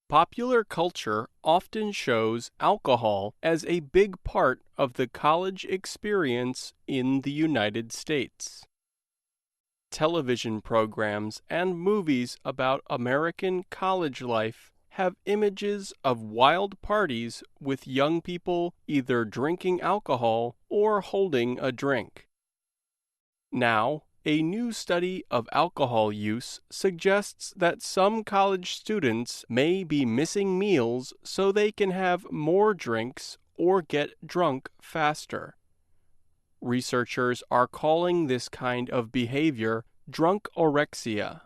Popular culture often shows alcohol as a big part of the college experience in the United States. Television programs and movies about American college life have images of wild parties with young people either drinking alcohol or holding a drink. Now, a new study of alcohol use suggests that some college students may be missing meals so they can have more drinks or get drunk faster. Researchers are calling this kind of behavior drunkorexia.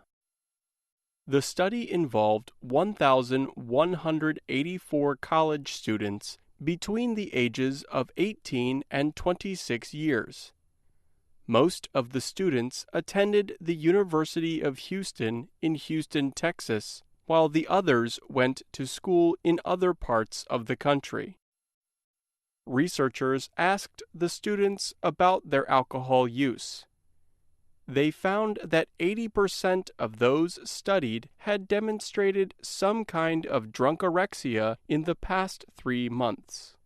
The study involved 1,184 college students between the ages of 18 and 26 years. Most of the students attended the University of Houston in Houston, Texas, while the others went to school in other parts of the country. Researchers asked the students about their alcohol use. They found that 80% of those studied had demonstrated some kind of drunkorexia in the past 3 months.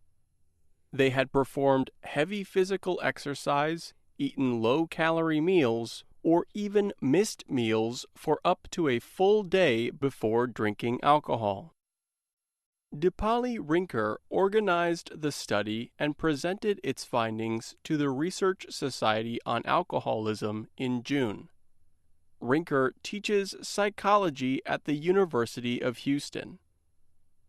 They had performed heavy physical exercise, eaten low-calorie meals, or even missed meals for up to a full day before drinking alcohol. Dipali Rinker organized the study and presented its findings to the Research Society on Alcoholism in June. Rinker teaches psychology at the University of Houston.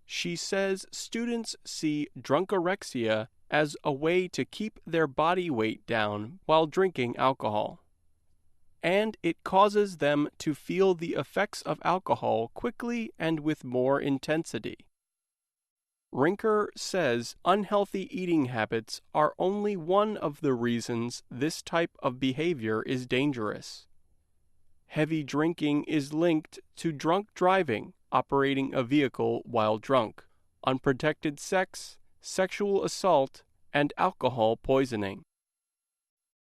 She says students see drunkorexia as a way to keep their body weight down while drinking alcohol. And it causes them to feel the effects of alcohol quickly and with more intensity. Rinker says unhealthy eating habits are only one of the reasons this type of behavior is dangerous. Heavy drinking is linked to drunk driving, operating a vehicle while drunk, unprotected sex, sexual assault, and alcohol poisoning.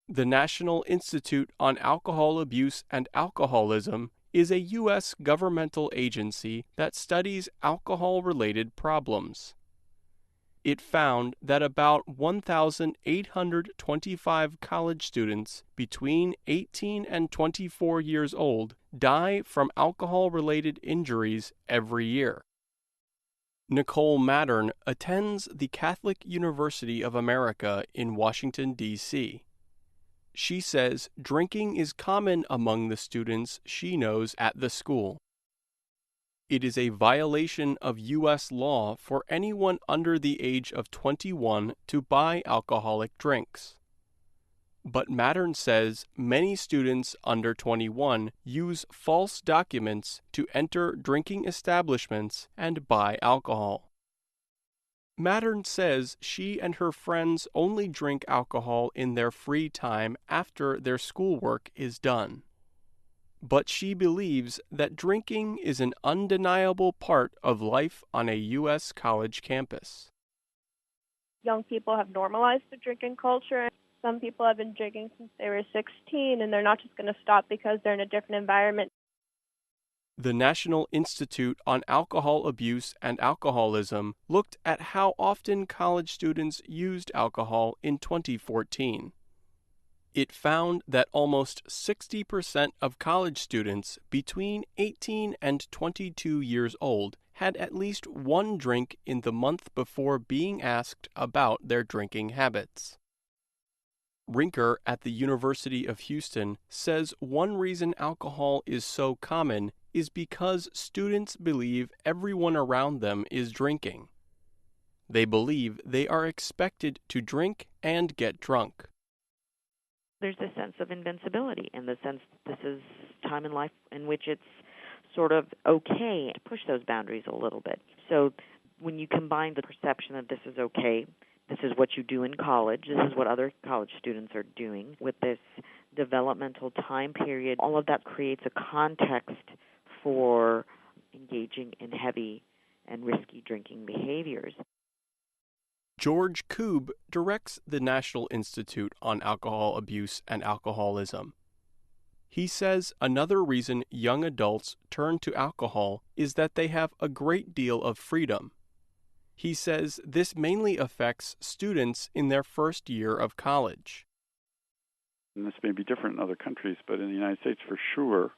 The National Institute on Alcohol Abuse and Alcoholism is a U.S. governmental agency that studies alcohol-related problems. It found that about 1,825 college students between 18 and 24 years old die from alcohol-related injuries every year. Nicole Mattern attends the Catholic University of America in Washington, D.C. She says drinking is common among the students she knows at the school. It is a violation of U.S. law for anyone under the age of 21 to buy alcoholic drinks. But Mattern says many students under 21 use false documents to enter drinking establishments and buy alcohol. Mattern says she and her friends only drink alcohol in their free time after their schoolwork is done. But she believes that drinking is an undeniable part of life on a U.S. college campus. Young people have normalized the drinking culture. Some people have been drinking since they were 16, and they're not just going to stop because they're in a different environment. The National Institute on Alcohol Abuse and Alcoholism looked at how often college students used alcohol in 2014. It found that almost 60% of college students between 18 and 22 years old had at least one drink in the month before being asked about their drinking habits. Rinker at the University of Houston says one reason alcohol is so common is because students believe everyone around them is drinking. They believe they are expected to drink and get drunk. There's a sense of invincibility in the sense that this is time in life in which it's sort of okay to push those boundaries a little bit. So when you combine the perception that this is okay, this is what you do in college, this is what other college students are doing with this developmental time period, all of that creates a context for engaging in heavy and risky drinking behaviors. George Koob directs the National Institute on Alcohol Abuse and Alcoholism. He says another reason young adults turn to alcohol is that they have a great deal of freedom. He says this mainly affects students in their first year of college. And this may be different in other countries, but in the United States for sure,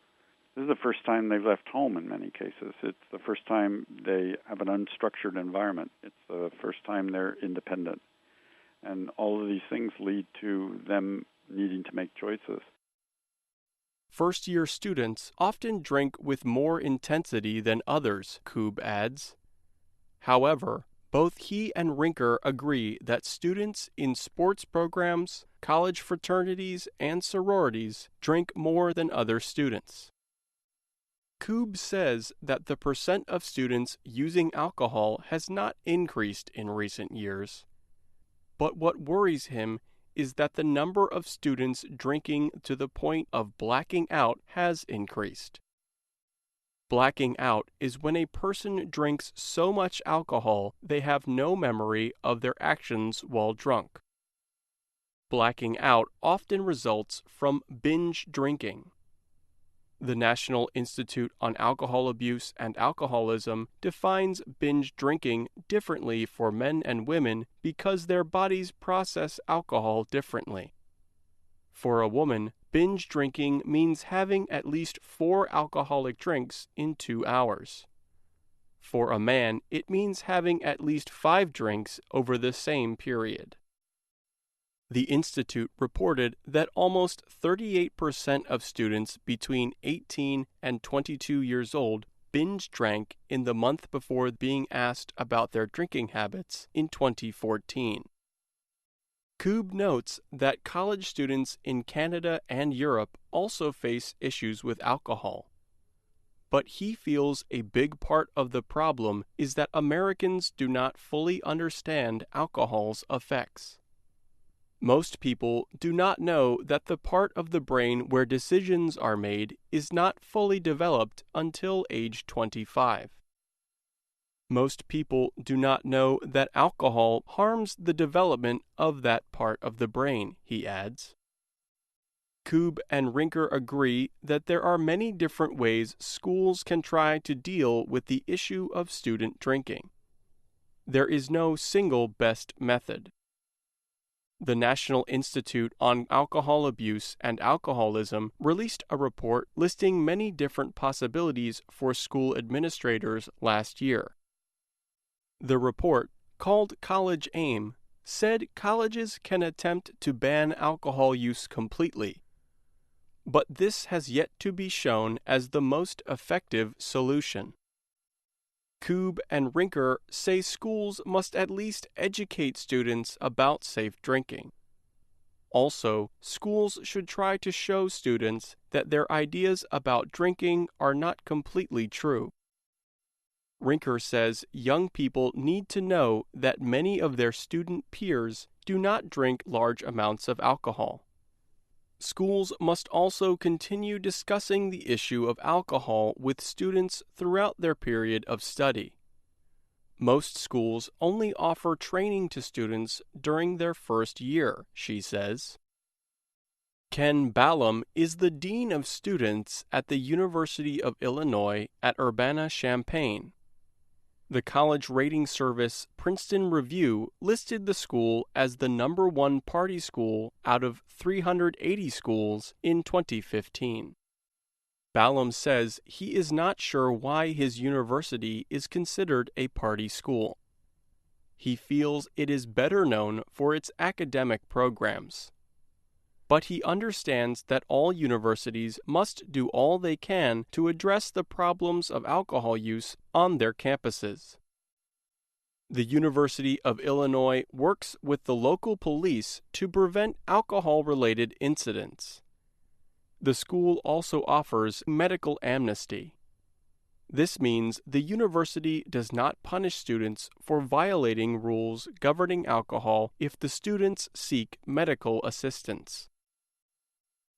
this is the first time they've left home in many cases. It's the first time they have an unstructured environment. It's the first time they're independent. And all of these things lead to them needing to make choices. First-year students often drink with more intensity than others, Koob adds. However, both he and Rinker agree that students in sports programs, college fraternities, and sororities drink more than other students. Koob says that the percent of students using alcohol has not increased in recent years. But what worries him is that the number of students drinking to the point of blacking out has increased. Blacking out is when a person drinks so much alcohol they have no memory of their actions while drunk. Blacking out often results from binge drinking. The National Institute on Alcohol Abuse and Alcoholism defines binge drinking differently for men and women because their bodies process alcohol differently. For a woman, binge drinking means having at least 4 alcoholic drinks in 2 hours. For a man, it means having at least 5 drinks over the same period. The Institute reported that almost 38% of students between 18 and 22 years old binge drank in the month before being asked about their drinking habits in 2014. Koob notes that college students in Canada and Europe also face issues with alcohol. But he feels a big part of the problem is that Americans do not fully understand alcohol's effects. Most people do not know that the part of the brain where decisions are made is not fully developed until age 25. Most people do not know that alcohol harms the development of that part of the brain, he adds. Koob and Rinker agree that there are many different ways schools can try to deal with the issue of student drinking. There is no single best method. The National Institute on Alcohol Abuse and Alcoholism released a report listing many different possibilities for school administrators last year. The report, called College Aim, said colleges can attempt to ban alcohol use completely. But this has yet to be shown as the most effective solution. Koob and Rinker say schools must at least educate students about safe drinking. Also, schools should try to show students that their ideas about drinking are not completely true. Rinker says young people need to know that many of their student peers do not drink large amounts of alcohol. Schools must also continue discussing the issue of alcohol with students throughout their period of study. Most schools only offer training to students during their first year, she says. Ken Ballum is the Dean of Students at the University of Illinois at Urbana-Champaign. The college rating service Princeton Review listed the school as the #1 party school out of 380 schools in 2015. Ballum says he is not sure why his university is considered a party school. He feels it is better known for its academic programs. But he understands that all universities must do all they can to address the problems of alcohol use on their campuses. The University of Illinois works with the local police to prevent alcohol-related incidents. The school also offers medical amnesty. This means the university does not punish students for violating rules governing alcohol if the students seek medical assistance.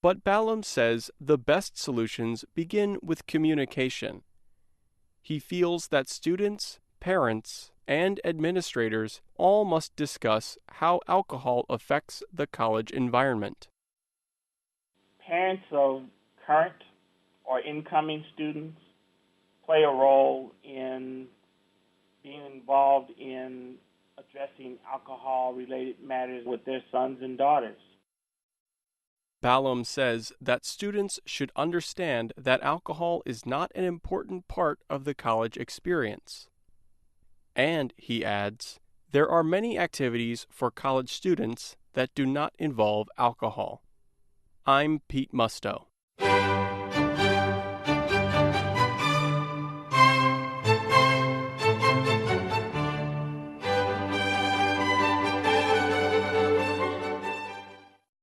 But Ballum says the best solutions begin with communication. He feels that students, parents, and administrators all must discuss how alcohol affects the college environment. Parents of current or incoming students play a role in being involved in addressing alcohol-related matters with their sons and daughters. Ballum says that students should understand that alcohol is not an important part of the college experience. And, he adds, there are many activities for college students that do not involve alcohol. I'm Pete Musto.